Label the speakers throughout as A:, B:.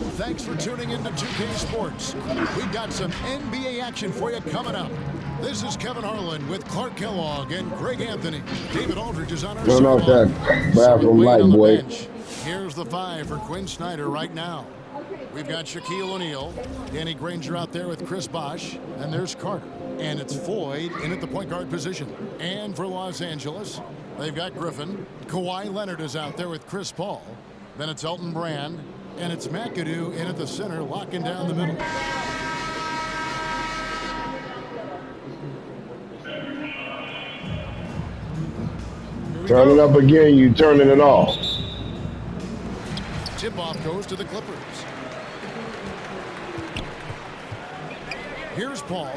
A: everyone. Thanks for tuning in to 2K Sports. We've got some NBA action for you coming up. This is Kevin Harlan with Clark Kellogg and Greg Anthony. David Aldridge is on our
B: Turn off that bathroom light, boy.
A: bench. Here's the 5 for Quinn Snyder right now. We've got Shaquille O'Neal, Danny Granger out there with Chris Bosh, and there's Carter. And it's Floyd in at the point guard position. And for Los Angeles, they've got Griffin. Kawhi Leonard is out there with Chris Paul. Then it's Elton Brand, and it's McAdoo in at the center, locking down the middle.
B: Turn it up again, you turning it off.
A: Tip-off goes to the Clippers. Here's Paul.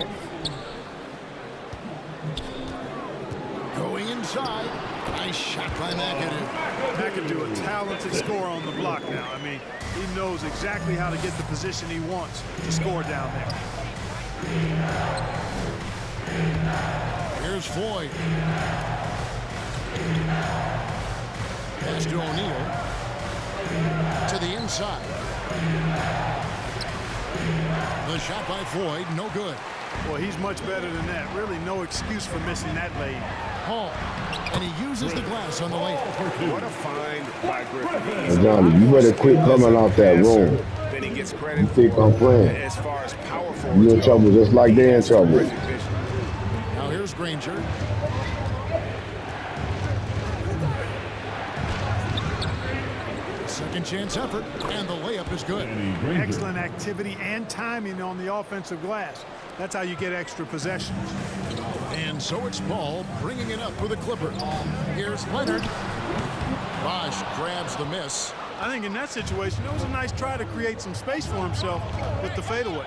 A: Going inside. Nice shot by McAdoo.
C: McAdoo, a talented scorer on the block now. I mean, he knows exactly how to get the position he wants to score down there.
A: Here's Floyd. Pass to O'Neal. To the inside. The shot by Floyd, no good.
C: Well, he's much better than that. Really no excuse for missing that lane.
A: Hall. And he uses the glass on the lane.
D: What a find by Griffin.
B: Johnny, you better quit coming out that room.
D: Then he gets credit.
B: You think I'm playing?
D: As far as powerful.
B: You in trouble just like they're in trouble.
A: Now here's Granger. Second chance effort, and the layup is good.
C: Excellent activity and timing on the offensive glass. That's how you get extra possessions.
A: And so it's Paul bringing it up with a Clipper. Here's Leonard. Bosh grabs the miss.
C: I think in that situation, it was a nice try to create some space for himself with the fadeaway.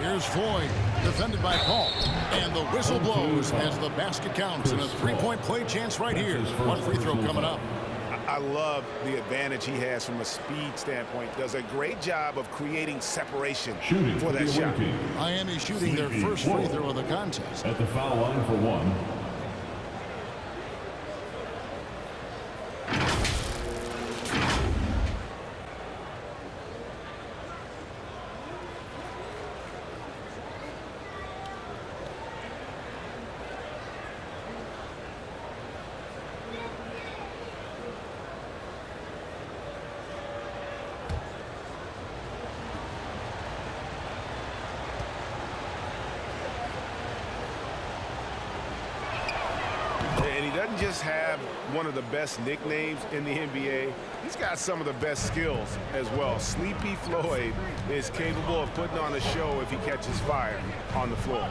A: Here's Floyd, defended by Paul. And the whistle blows as the basket counts. And a three-point play chance right here. One free throw coming up.
D: I love the advantage he has from a speed standpoint. Does a great job of creating separation for that shot.
A: Miami shooting their first free throw of the contest.
E: At the foul line for one.
D: Just have one of the best nicknames in the NBA. He's got some of the best skills as well. Sleepy Floyd is capable of putting on a show if he catches fire on the floor.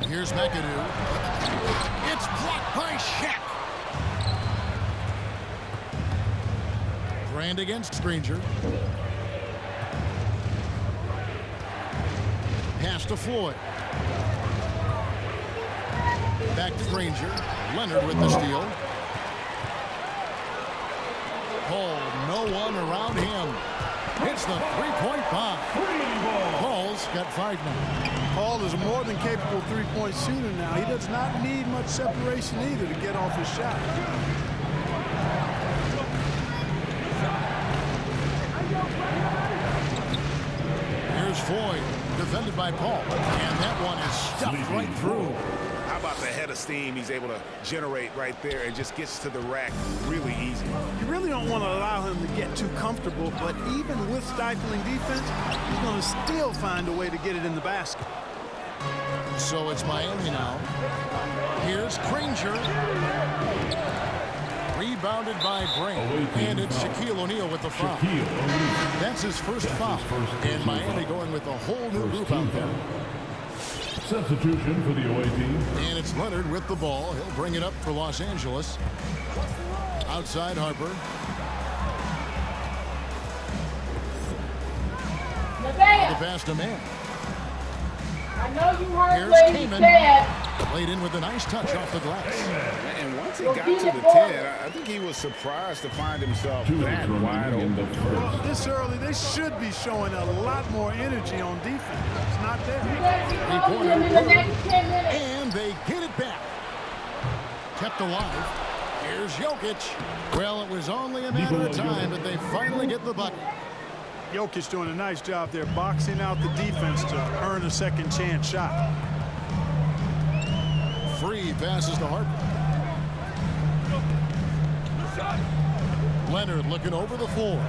A: Here's McAdoo. It's blocked by Shaq. Brand against Granger. Pass to Floyd. Back to Granger. Leonard with the steal. Paul, no one around him. Hits the three-point bomb. Paul's got 5 now.
C: Paul is a more than capable three-point shooter now. He does not need much separation either to get off his shot.
A: Here's Floyd, defended by Paul. And that one is stuffed right through.
D: How about the head of steam he's able to generate right there and just gets to the rack really easy.
C: You really don't want to allow him to get too comfortable, but even with stifling defense, he's going to still find a way to get it in the basket.
A: So it's Miami now. Here's Granger. Rebounded by Brand. And it's Shaquille O'Neal with the foul. That's his first foul. And Miami going with a whole new group out there.
E: Substitution for the away team.
A: And it's Leonard with the ball. He'll bring it up for Los Angeles. Outside Harper. The pass to man.
F: I know you heard
A: Here's
F: what he
A: Kaman.
F: said.
A: Played in with a nice touch off the glass.
D: And once he got to the 10, I think he was surprised to find himself that wide open.
C: Well, this early, they should be showing a lot more energy on defense. It's not there.
A: And they get it back. Kept alive. Here's Jokic. Well, it was only a matter of time, but they finally get the bucket.
C: Jokic doing a nice job there, boxing out the defense to earn a second chance shot.
A: Free passes to Harper. Leonard looking over the floor.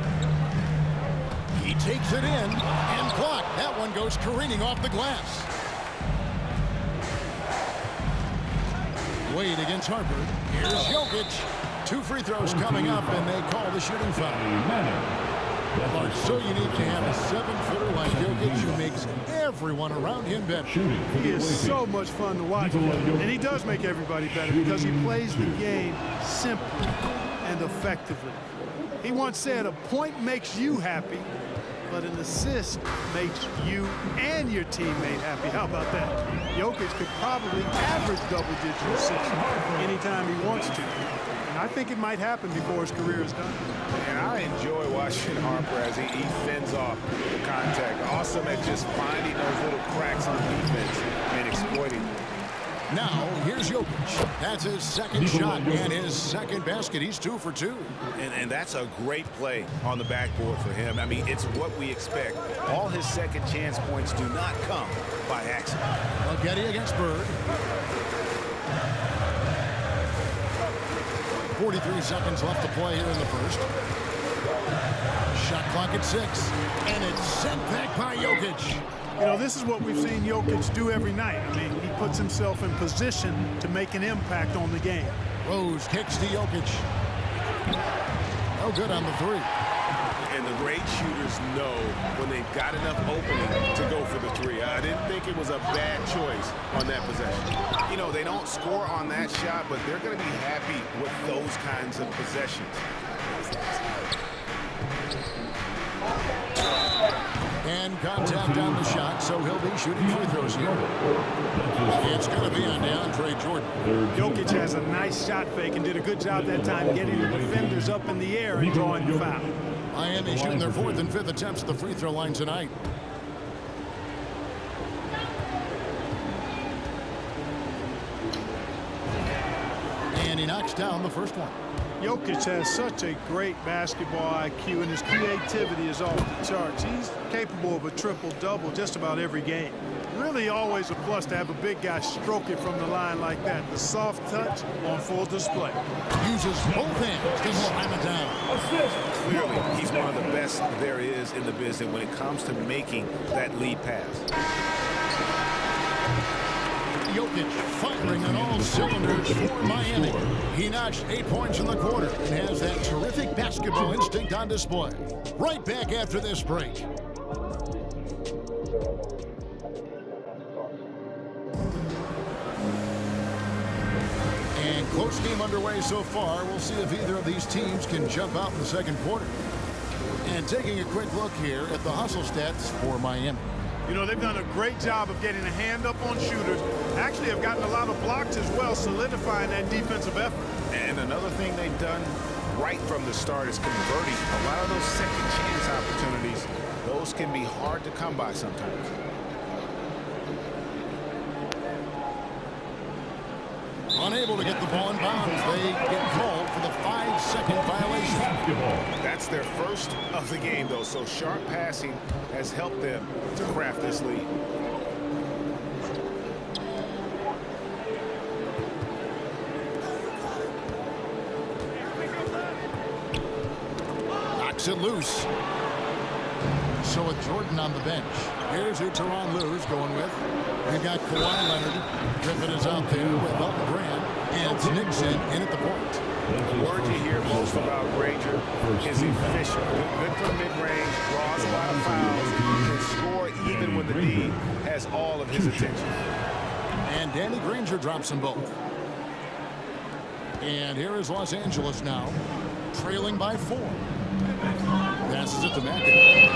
A: He takes it in and blocked. That one goes careening off the glass. Wade against Harper. Here's Jokic. 2 free throws coming up, and they call the shooting foul. It's so unique to have a 7-footer like Jokic who makes everyone around him better.
C: He is so much fun to watch, and he does make everybody better because he plays the game simply and effectively. He once said, a point makes you happy, but an assist makes you and your teammate happy. How about that? Jokic could probably average double-digit assists anytime he wants to. And I think it might happen before his career is done.
D: And I enjoy watching Harper as he fends off the contact. Awesome at just finding those little cracks in the defense and exploiting them.
A: Now, here's Jokic. That's his second shot and his second basket. He's 2 for 2.
D: And that's a great play on the backboard for him. I mean, it's what we expect. All his second chance points do not come by accident.
A: Getty against Bird. 43 seconds left to play here in the first. Shot clock at 6. And it's sent back by Jokic.
C: You know, this is what we've seen Jokic do every night. I mean, he puts himself in position to make an impact on the game.
A: Rose kicks to Jokic. No good on the 3.
D: And the great shooters know when they've got enough opening to go for the 3. I didn't think it was a bad choice on that possession. You know, they don't score on that shot, but they're going to be happy with those kinds of possessions.
A: And contact on the shot, so he'll be shooting free throws here. It's going to be on DeAndre Jordan.
C: Jokic has a nice shot fake and did a good job that time getting the defenders up in the air and drawing the foul.
A: Miami shooting their 4th and 5th attempts at the free throw line tonight. And he knocks down the first one.
C: Jokic has such a great basketball IQ, and his creativity is off the charts. He's capable of a triple-double just about every game. Really always a plus to have a big guy stroke it from the line like that. The soft touch on full display.
A: Uses both hands to slam it down.
D: Clearly, he's one of the best there is in the business when it comes to making that lead pass.
A: Jokic firing on all cylinders for Miami. He notched 8 points in the quarter and has that terrific basketball instinct on display. Right back after this break. And close game underway so far. We'll see if either of these teams can jump out in the second quarter. And taking a quick look here at the hustle stats for Miami.
C: You know, they've done a great job of getting a hand up on shooters. Actually have gotten a lot of blocks as well, solidifying that defensive effort.
D: And another thing they've done right from the start is converting a lot of those second chance opportunities. Those can be hard to come by sometimes.
A: Unable to get the ball in bounds. They get called for the 5-second violation.
D: That's their first of the game, though, so sharp passing has helped them to craft this lead.
A: Knocks it loose. So with Jordan on the bench, here's who Tyronn Lue's going with. We've got Kawhi Leonard. Griffin is out there with Elton Brand. And it's Nixon in at the point.
D: The word you hear most about Granger is efficient. Good from mid-range, draws a lot of fouls, can score even when the D has all of his attention.
A: And Danny Granger drops them both. And here is Los Angeles now, trailing by 4. Passes it to McAdoo.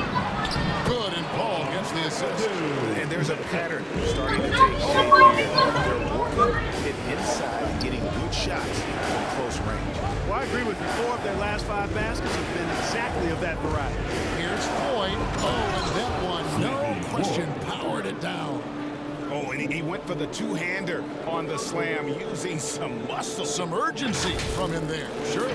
A: Good, and Paul gets the assist.
D: And there's a pattern starting to take shape here. They're working it inside and getting good shots from close range.
C: Well, I agree with you. 4 of their last 5 baskets have been exactly of that variety.
A: Here's Floyd. Oh, and that one, no question, powered it down.
D: Oh, and he went for the two-hander on the slam using some muscle.
A: Some urgency from him there. Sure.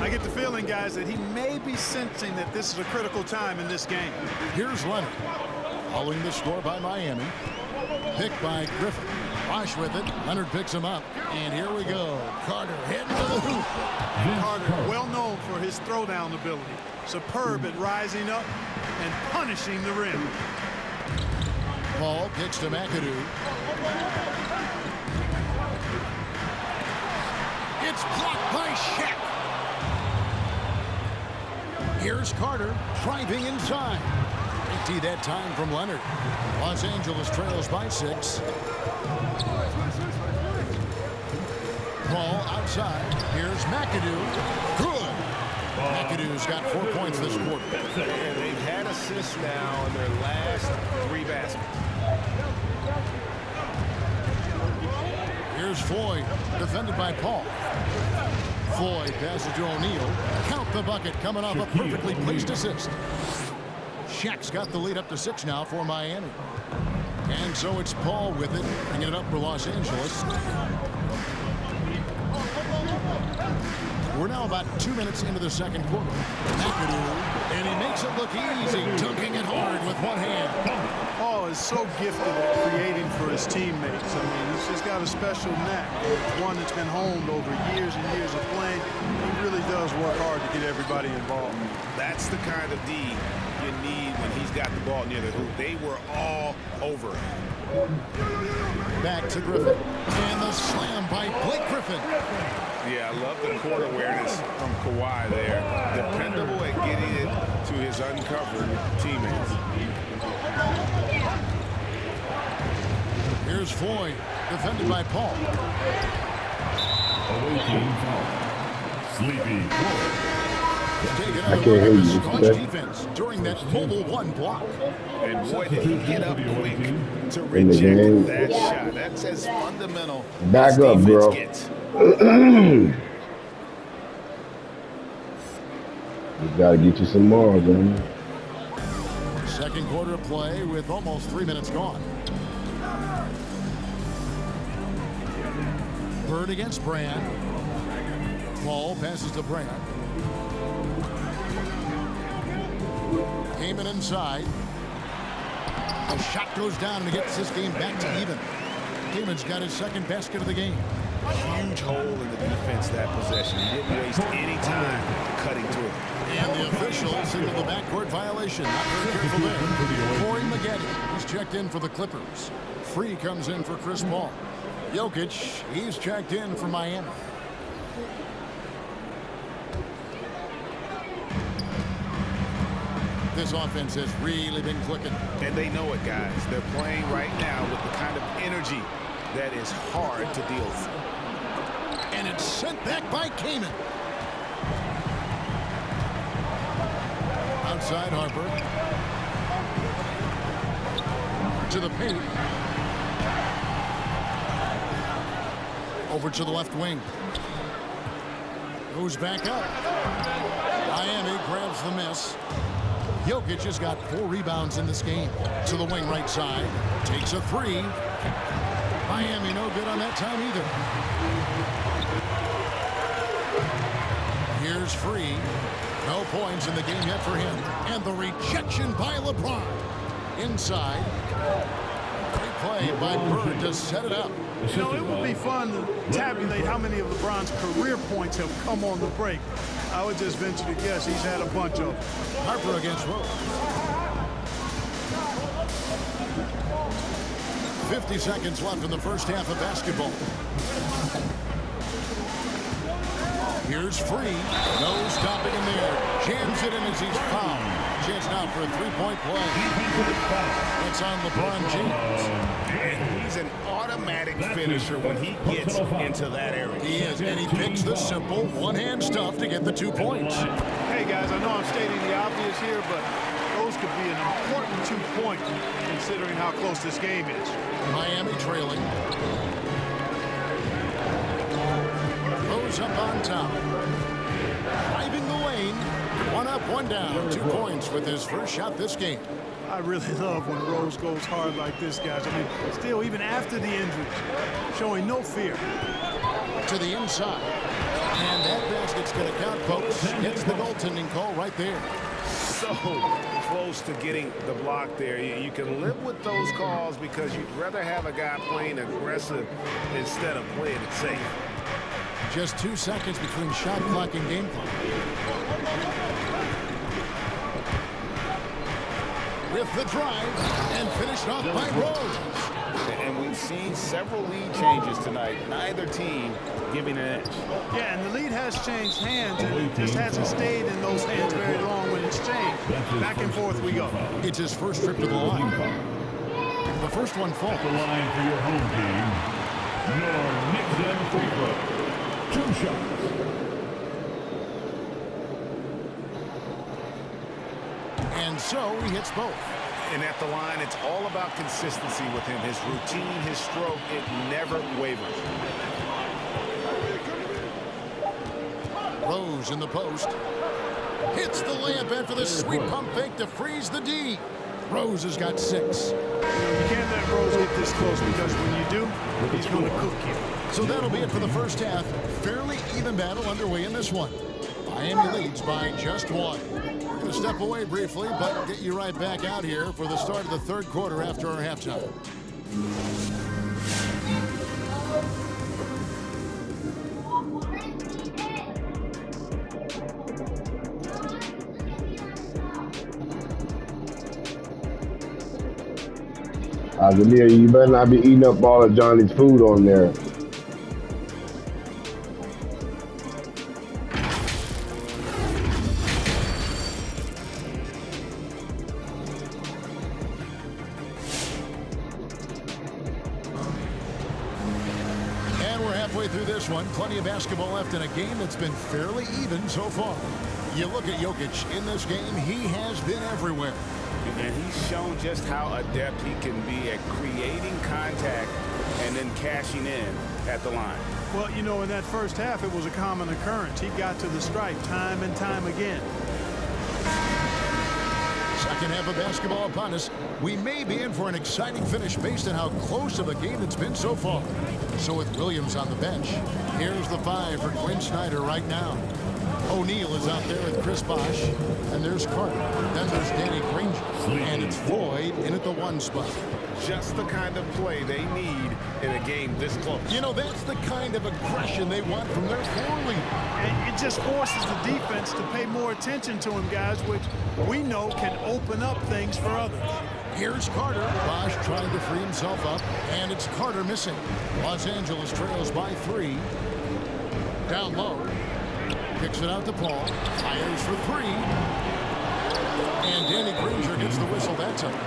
C: I get the feeling, guys, that he may be sensing that this is a critical time in this game.
A: Here's Leonard. Following the score by Miami. Picked by Griffin. Bosch with it. Leonard picks him up. And here we go. Carter heading to the hoop.
C: Carter, well known for his throwdown ability. Superb at rising up and punishing the rim.
A: Paul kicks to McAdoo. It's blocked by Shaq. Here's Carter driving inside. Empty that time from Leonard. Los Angeles trails by 6. Paul outside. Here's McAdoo. Good. McAdoo's got 4 points this quarter.
D: And they've had assists now in their last 3 baskets.
A: Here's Floyd, defended by Paul. Floyd passes to O'Neal. Count the bucket, coming off a perfectly placed assist. Shaq's got the lead up to 6 now for Miami. And so it's Paul with it, bringing it up for Los Angeles. We're now about 2 minutes into the second quarter. McAdoo, and he makes it look easy, dunking it hard with one hand.
C: Paul is so gifted at creating for his teammates. I mean, he's just got a special knack. One that's been honed over years and years of playing. He really does work hard to get everybody involved.
D: That's the kind of D you need when he's got the ball near the hoop. They were all over it.
A: Back to Griffin. And the slam by Blake Griffin.
D: Yeah, I love the court awareness from Kawhi there. Dependable at getting it to his uncovered teammates.
A: Here's Floyd, defended by Paul.
E: Away team foul. Sleepy Floyd.
A: Taking
B: I can't hear you.
A: staunch defense during that mobile 1 block.
D: And boy, did he get up quick to
B: In the game.
D: reject that shot. That's as fundamental
B: Back
D: as
B: up,
D: defense
B: bro.
D: gets.
B: You gotta get you some more, man.
A: Second quarter of play with almost 3 minutes gone. Bird against Brand. Paul passes to Brand. Heyman inside. The shot goes down and he gets this game back to even. Heyman's got his second basket of the game.
D: Huge hole in the defense that possession. He didn't waste any time cutting to it.
A: And the official signaled the backcourt violation. Not very careful there. Corey Maggette, he's checked in for the Clippers. Free comes in for Chris Paul. Jokic, he's checked in for Miami. This offense has really been clicking.
D: And they know it, guys. They're playing right now with the kind of energy that is hard to deal with.
A: And it's sent back by Kaman. Outside Harper. To the paint. Over to the left wing. Goes back up. Miami grabs the miss. Jokic has got 4 rebounds in this game. To the wing right side. Takes a 3. Miami no good on that time either. Here's Free. No points in the game yet for him. And the rejection by LeBron. Inside. Great play by Bird to set it up.
C: You know, it would be fun to tabulate how many of LeBron's career points have come on the break. I would just venture to guess he's had a bunch of them.
A: Harper against Rose. 50 seconds left in the first half of basketball. Here's Free. No stopping him there. Jams it in as he's fouled. Chance now for a 3-point play. It's on LeBron James.
D: And he's an automatic finisher when he gets into that area.
A: He is, and he picks the simple one-hand stuff to get the 2 points.
C: Hey, guys, I know I'm stating the obvious here, but those could be an important 2 points considering how close this game is.
A: Miami trailing. Rose up on top. Driving the lane. 1 up, 1 down. 2 points with his first shot this game.
C: I really love when Rose goes hard like this, guys. I mean, still, even after the injury, showing no fear.
A: To the inside. And that basket's going to count, folks. Gets the goaltending call right there.
D: So close to getting the block there. You can live with those calls because you'd rather have a guy playing aggressive instead of playing it safe.
A: Just 2 seconds between shot clock and game clock. With the drive and finished off by Rose.
D: And we've seen several lead changes tonight. Neither team giving an edge.
C: Yeah, and the lead has changed hands, and it just hasn't stayed in those hands very long when it's changed. Back and forth we go.
A: It's his first trip to the line. The first one falls.
E: The line for your home team. Your Nixon free throw. 2 shots.
A: And so he hits both.
D: And at the line, it's all about consistency with him. His routine, his stroke, it never wavers.
A: Rose in the post. Hits the layup after the sweet pump fake to freeze the D. Rose has got 6.
C: You can't let Rose get this close because when you do, he's going to cook you.
A: So that'll be it for the first half. Fairly even battle underway in this one. Miami leads by just 1. We're going to step away briefly, but get you right back out here for the start of the third quarter after our halftime.
B: Azamir, you better not be eating up all of Johnny's food on there.
A: Through this one, plenty of basketball left in a game that's been fairly even so far. You look at Jokic in this game, he has been everywhere.
D: And he's shown just how adept he can be at creating contact and then cashing in at the line.
C: Well, you know, in that first half, it was a common occurrence. He got to the stripe time and time again.
A: Second half of basketball upon us. We may be in for an exciting finish based on how close of a game it's been so far. So with Williams on the bench, here's the 5 for Quinn Snyder right now. O'Neal is out there with Chris Bosh, and there's Carter. Then there's Danny Granger, and it's Floyd in at the 1 spot.
D: Just the kind of play they need in a game this close.
A: You know, that's the kind of aggression they want from their floor leader.
C: And it just forces the defense to pay more attention to him, guys, which we know can open up things for others.
A: Here's Carter. Bosh trying to free himself up, and it's Carter missing. Los Angeles trails by 3. Down low. Kicks it out to Paul. Fires for 3. And Danny Granger gets the whistle that time.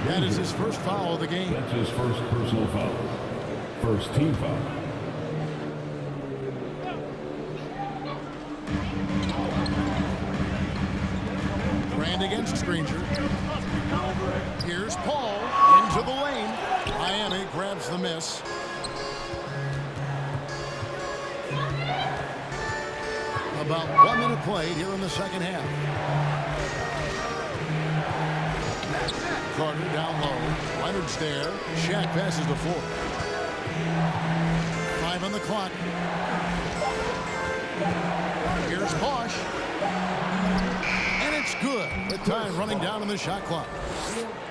A: That is his first foul of the game.
E: That's his first personal foul. First team foul.
A: Brand against Granger. Here's Paul into the lane. Miami grabs the miss. About 1 minute played here in the second half. Carter down low. Leonard's there. Shaq passes to Ford. 5 on the clock. Here's Bosh. And it's good. The time running down on the shot clock.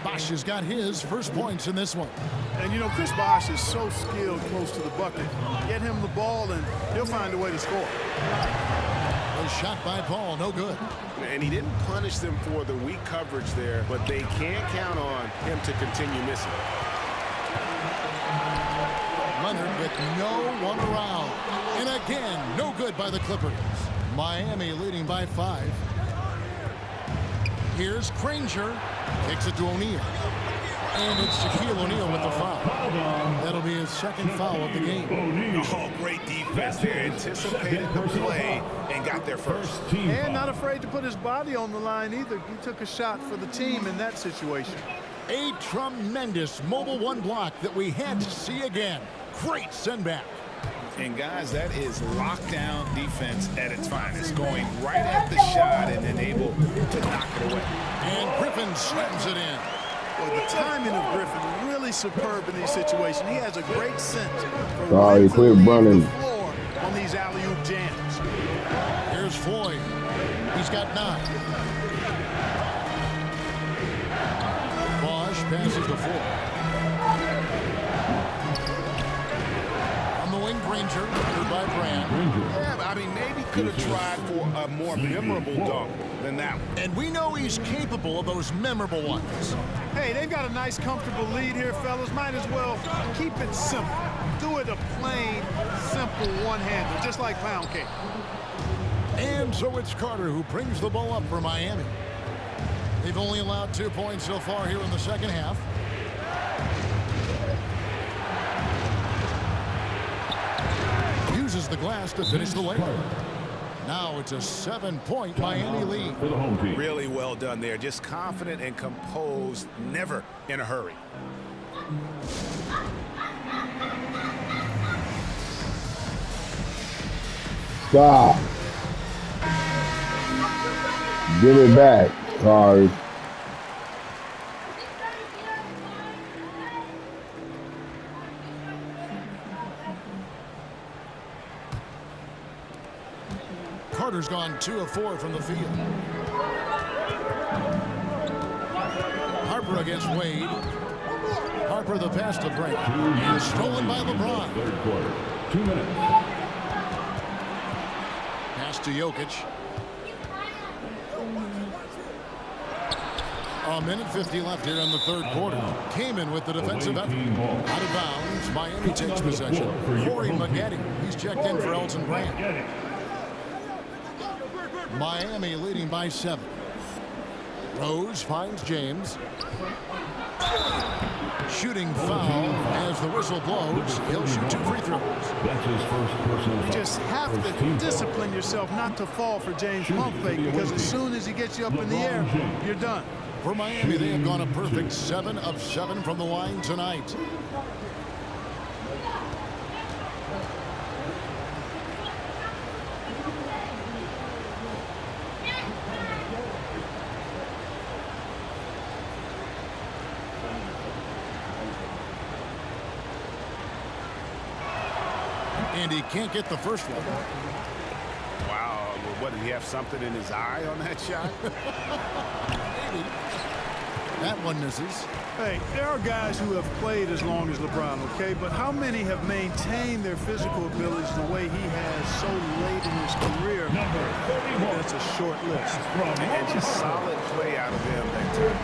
A: Bosh has got his first points in this one.
C: And, you know, Chris Bosh is so skilled close to the bucket. Get him the ball, and he'll find a way to score.
A: A shot by Paul, no good.
D: And he didn't punish them for the weak coverage there, but they can't count on him to continue missing.
A: Leonard with no one around. And again, no good by the Clippers. Miami leading by 5. Here's Granger. Kicks it to O'Neal. And it's Shaquille O'Neal with the foul. That'll be his second foul of the game.
D: Oh, great defense there. Anticipated the play and got there first.
C: And not afraid to put his body on the line either. He took a shot for the team in that situation.
A: A tremendous mobile 1 block that we had to see again. Great send back.
D: And guys, that is lockdown defense at its finest, going right at the shot and then able to knock it away.
A: And Griffin slams it in.
C: Well, the timing of Griffin really superb in these situations. He has a great sense for
B: Sorry,
C: when to
B: quit
C: leave
B: running.
C: the floor on these alley-oop jams.
A: Here's Floyd. He's got 9. Bosch passes to Floyd. On the wing, Granger, covered by Brand.
D: Yeah, I mean, maybe could have tried for a more memorable dunk than that one.
A: And we know he's capable of those memorable ones.
C: Hey, they've got a nice, comfortable lead here, fellas. Might as well keep it simple. Do it a plain, simple one-hander, just like pound cake.
A: And so it's Carter who brings the ball up for Miami. They've only allowed 2 points so far here in the second half. Uses the glass to finish the layup. Now it's a 7-point Miami lead.
E: For the home team.
D: Really well done there. Just confident and composed, never in a hurry.
B: Stop. Give it back. Sorry.
A: Carter's gone 2 of 4 from the field. Harper against Wade. Harper the pass to Brand. And stolen by LeBron.
E: Third quarter. 2 minutes.
A: Pass to Jokic. A minute 50 left here in the third quarter. Kamen with the defensive effort. Out of bounds. Miami takes possession. Corey Maggette. He's checked in for Elton Brand. Miami leading by 7. Rose finds James. Shooting foul as the whistle blows. He'll shoot 2 free throws.
E: That's his first personal
C: You
E: foul.
C: just have
E: First
C: to
E: team
C: discipline
E: foul.
C: yourself not to fall for James pump fake, because as soon as he gets you up in the air, you're done.
A: For Miami, they have gone a perfect 7 of 7 from the line tonight. And he can't get the first one.
D: Wow, what, did he have something in his eye on that shot?
A: Maybe. That one misses.
C: Hey, there are guys who have played as long as LeBron, okay? But how many have maintained their physical abilities the way he has so late in his career? That's a short list.
D: And just solid play out of him that time.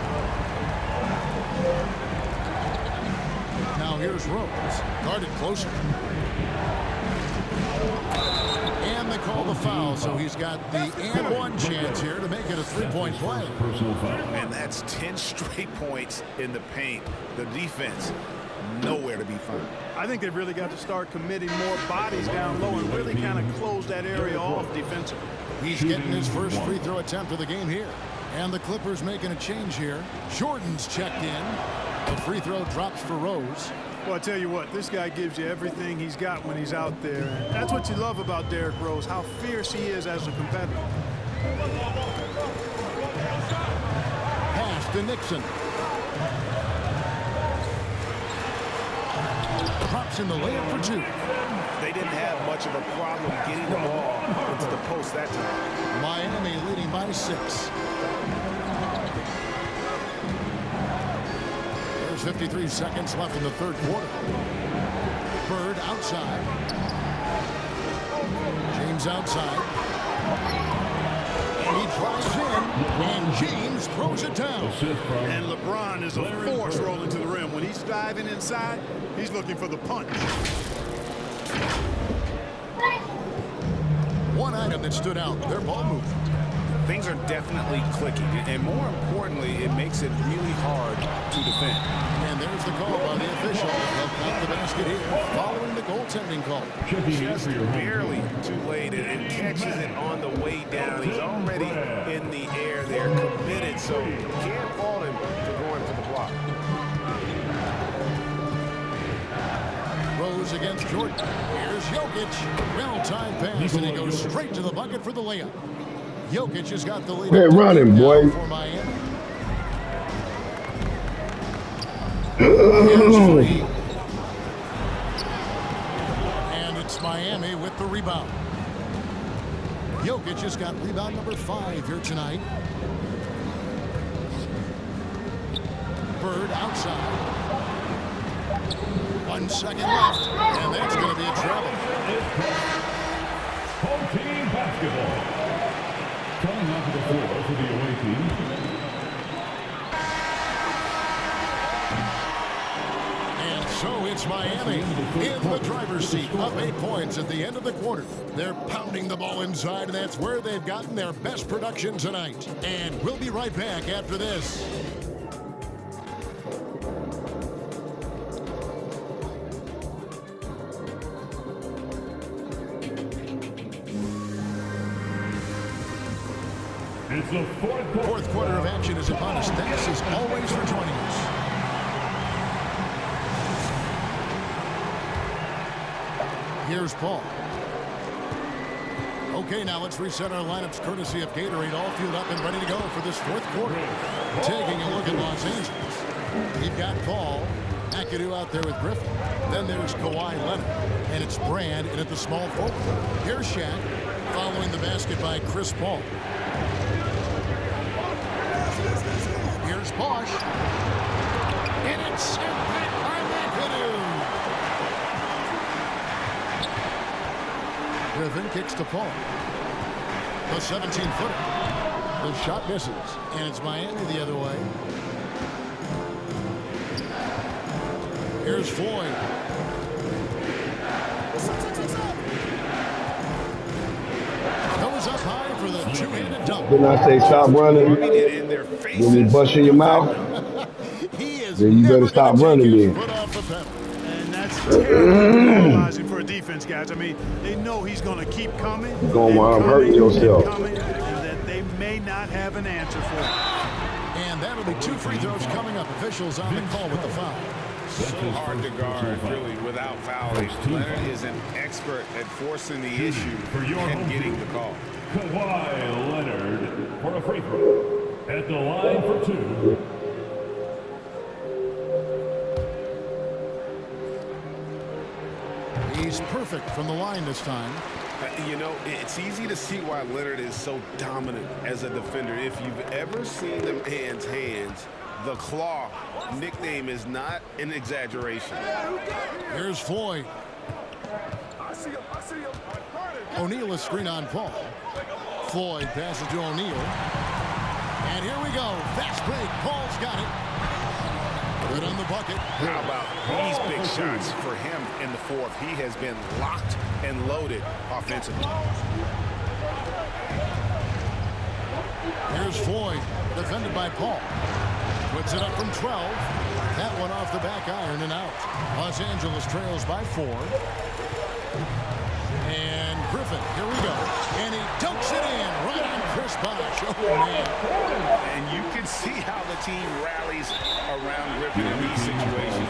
A: Now here's Rose. Guarded closer. And they call the foul, so he's got the and one chance here to make it a 3-point play.
E: Personal foul.
D: And that's 10 straight points in the paint. The defense, nowhere to be found.
C: I think they've really got to start committing more bodies down low and really kind of close that area off defensively.
A: He's getting his first free throw attempt of the game here. And the Clippers making a change here. Jordan's checked in. The free throw drops for Rose.
C: Well, I tell you what, this guy gives you everything he's got when he's out there. And that's what you love about Derrick Rose, how fierce he is as a competitor.
A: Pass to Nixon. Drops in the layup for 2.
D: They didn't have much of a problem getting the ball into the post that time.
A: Miami leading by 6. There's 53 seconds left in the third quarter. Bird outside. James outside. And he drives in, and James throws it down.
C: And LeBron is a force rolling to the rim. When he's diving inside, he's looking for the punch.
A: One item that stood out, their ball movement.
D: Things are definitely clicking, and more importantly, it makes it really hard to defend.
A: And there's the call by the official. They'll count the basket here following the goaltending call.
D: Just barely too late, and catches it on the way down. He's already in the air there, committed, so can't fault him for going for the block.
A: Rose against Jordan. Here's Jokic. Well-timed pass, and he goes straight to the bucket for the layup. Jokic has got the lead.
B: Quit running, boy.
A: For Miami. Here's free. And it's Miami with the rebound. Jokic has got rebound number 5 here tonight. Bird outside. 1 second left, and that's going to be a travel.
E: Home team basketball. Coming onto the floor for the away team.
A: And so it's Miami in the driver's seat, up 8 points at the end of the quarter. They're pounding the ball inside, and that's where they've gotten their best production tonight. And we'll be right back after this.
E: It's the
A: Fourth quarter of action is upon us. Thanks as always for joining us. Here's Paul. Okay, now let's reset our lineups courtesy of Gatorade, all fueled up and ready to go for this fourth quarter. Taking a look at Los Angeles. We've got Paul, McAdoo out there with Griffin. Then there's Kawhi Leonard, and it's Brand in at the small forward. Here's Shaq, following the basket by Chris Paul. Here's Bosch. And it's sent back by McAdoo. Griffin kicks to Paul. The 17-footer. The shot misses. And it's Miami the other way. Here's Floyd. Goes up high for the two-handed dunk.
B: Didn't I say stop running? When you bust in your mouth, then you better stop running then.
C: And that's terrible demoralizing for a defense, guys. I mean, they know he's going to keep coming.
B: You're going to wind up hurting yourself.
C: And that they may not have an answer for it.
A: And that'll be 2 free throws coming up. Officials on the call with the foul.
D: So hard to guard, really, without fouling. Leonard is an expert at forcing the issue and getting the call.
E: Kawhi Leonard for a free throw. At the line for 2.
A: He's perfect from the line this time.
D: You know, it's easy to see why Leonard is so dominant as a defender. If you've ever seen the man's hands, the claw nickname is not an exaggeration.
A: Here's Floyd. O'Neal is screen on Paul. Floyd passes to O'Neal. And here we go. Fast break. Paul's got it. Good on the bucket.
D: How about these big shots for him in the fourth? He has been locked and loaded offensively.
A: Here's Floyd, defended by Paul. Puts it up from 12. That one off the back iron and out. Los Angeles trails by 4. And Griffin, here we go. And he dunks it in right on Chris Bosh. Oh, man.
D: And you can see how the team rallies around Griffin in these situations.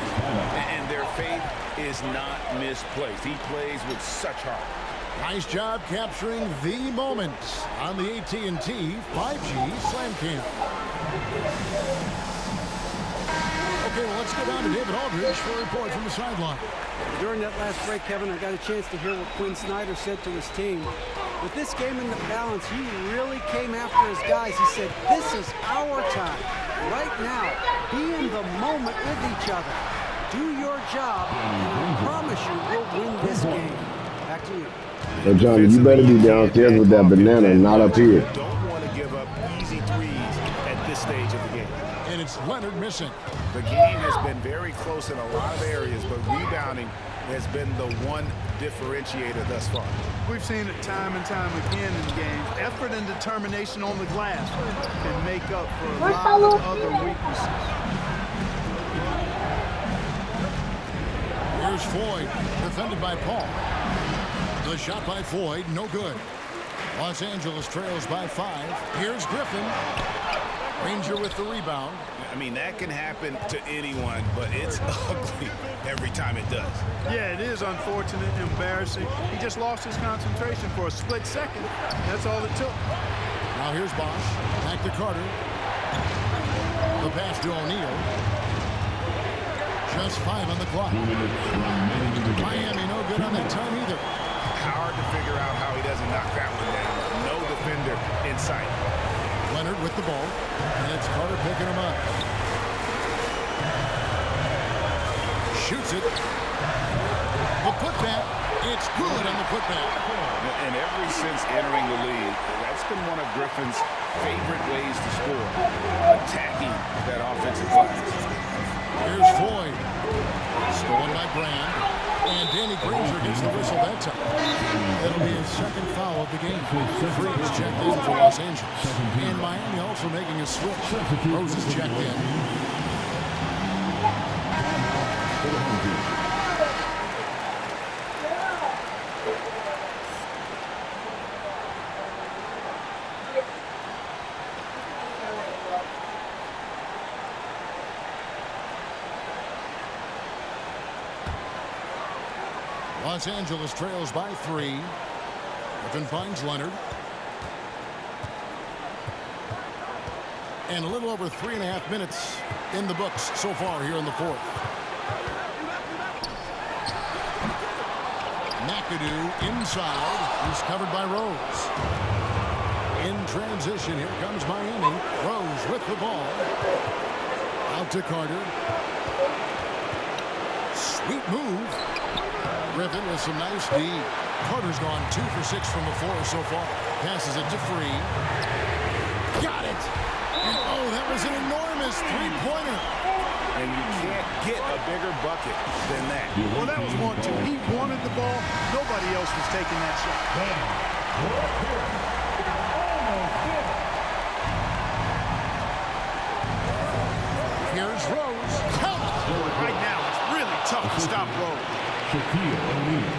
D: And their faith is not misplaced. He plays with such heart.
A: Nice job capturing the moment on the AT&T 5G Slam Cam. Okay, well, let's go down to David Aldridge for a report from the sideline.
G: During that last break, Kevin, I got a chance to hear what Quinn Snyder said to his team. With this game in the balance, he really came after his guys. He said, this is our time. Right now, be in the moment with each other. Do your job, and I promise you we'll win this game. Back to you.
B: So, Johnny, you better be downstairs with that banana and not up here.
D: Don't want to give up easy threes at this stage of the game.
A: And it's Leonard missing.
D: The game has been very close in a lot of areas, but rebounding has been the one differentiator thus far.
C: We've seen it time and time again in games. Effort and determination on the glass can make up for a lot of other weaknesses.
A: Here's Floyd, defended by Paul. The shot by Floyd, no good. Los Angeles trails by 5. Here's Griffin. Granger with the rebound.
D: I mean, that can happen to anyone, but it's ugly every time it does.
C: Yeah, it is unfortunate, embarrassing. He just lost his concentration for a split second. That's all it took.
A: Now here's Bosch. Back to Carter. The pass to O'Neal. Just 5 on the clock. Miami no good on that time either.
D: Hard to figure out how he doesn't knock that one down. No defender in sight.
A: Leonard with the ball, and it's Carter picking him up. Shoots it. The putback. It's good on the putback.
D: And ever since entering the league, that's been one of Griffin's favorite ways to score, attacking that offensive glass.
A: Here's Floyd. Stolen by Brand. And Danny Granger gets the whistle that time. It'll be his second foul of the game. Freeze checked in for Los Angeles. And Miami also making a switch. Rose is checked in. Los Angeles trails by 3. Griffin finds Leonard. And a little over 3.5 minutes in the books so far here in the fourth. McAdoo inside. He's covered by Rose. In transition, here comes Miami. Rose with the ball. Out to Carter. Sweet move. Griffin with some nice D. Carter's gone 2 for 6 from the floor so far. Passes it to Free. Got it! And oh, that was an enormous three-pointer.
D: And you can't get a bigger bucket than that.
C: Well, that was 1-2. He wanted the ball. Nobody else was taking that shot.
A: Here's Rose. Count it!
C: Right now, it's really tough to stop Rose.
E: Shaquille O'Neal.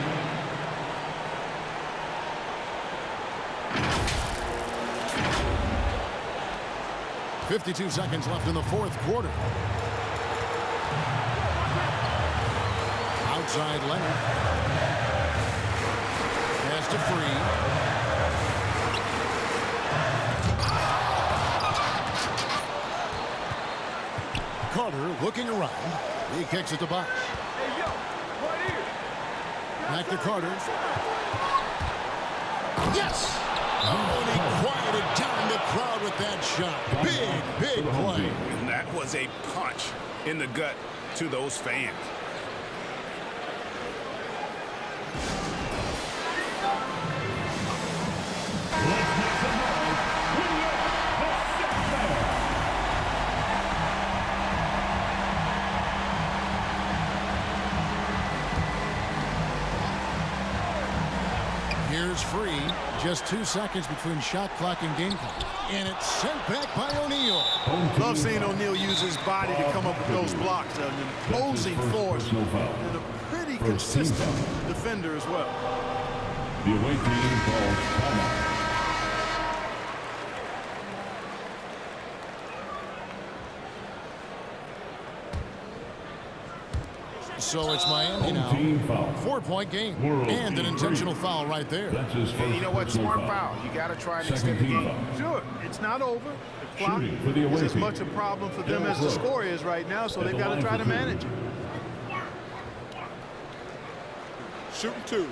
A: .52 seconds left in the fourth quarter. Outside Leonard. Pass to Free. Carter looking around. He kicks it to Bosch. Back to Carter. Yes! Oh, and he quieted down the crowd with that shot. Big play.
D: And that was a punch in the gut to those fans.
A: Here's Free. Just 2 seconds between shot clock and game clock. And it's sent back by O'Neal.
C: Love seeing O'Neal use his body to come up with those blocks. An imposing force and a pretty consistent defender as well.
E: The away team calls timeout.
A: So it's Miami now. 4-point game. And an intentional foul right there.
D: And you know what? Smart foul. You got to try and extend the game.
C: Sure. It's not over. The clock is as much a problem for them as the score is right now, so they've got to try to manage it.
D: Shooting 2.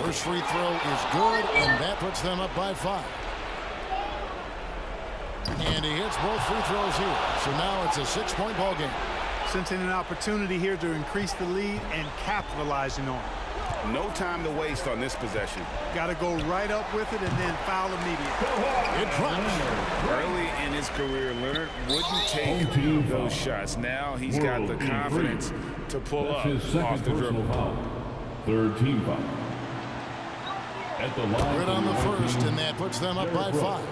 A: First free throw is good, and that puts them up by 5. And he hits both free throws here. So now it's a 6-point ball game.
C: Sensing an opportunity here to increase the lead and capitalizing on it.
D: No time to waste on this possession.
C: Got to go right up with it and then foul immediately.
A: It drops.
D: Early in his career, Leonard wouldn't take those shots. Now he's got the confidence to pull up off the dribble.
E: Third team foul. At the line
A: Right on the first, and that puts them up by 5.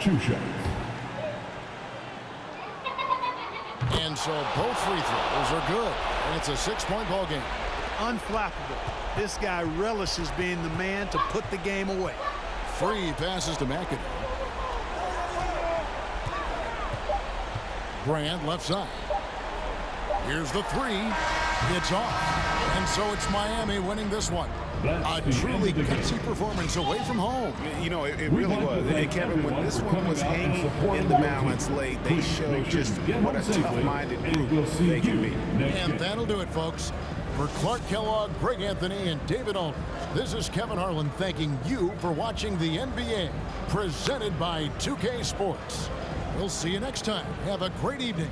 E: 2 shots.
A: And so both free throws are good. And it's a 6-point ball game.
C: Unflappable. This guy relishes being the man to put the game away.
A: Free passes to McAdoo. Brand left side. Here's the three. It's off. And so it's Miami winning this one. A truly gutsy performance away from home.
D: You know, it really was. And Kevin, when this one was hanging in the balance late, they showed just what a tough-minded group they can be.
A: And that'll do it, folks. For Clark Kellogg, Greg Anthony, and David Aldridge, this is Kevin Harlan thanking you for watching the NBA, presented by 2K Sports. We'll see you next time. Have a great evening.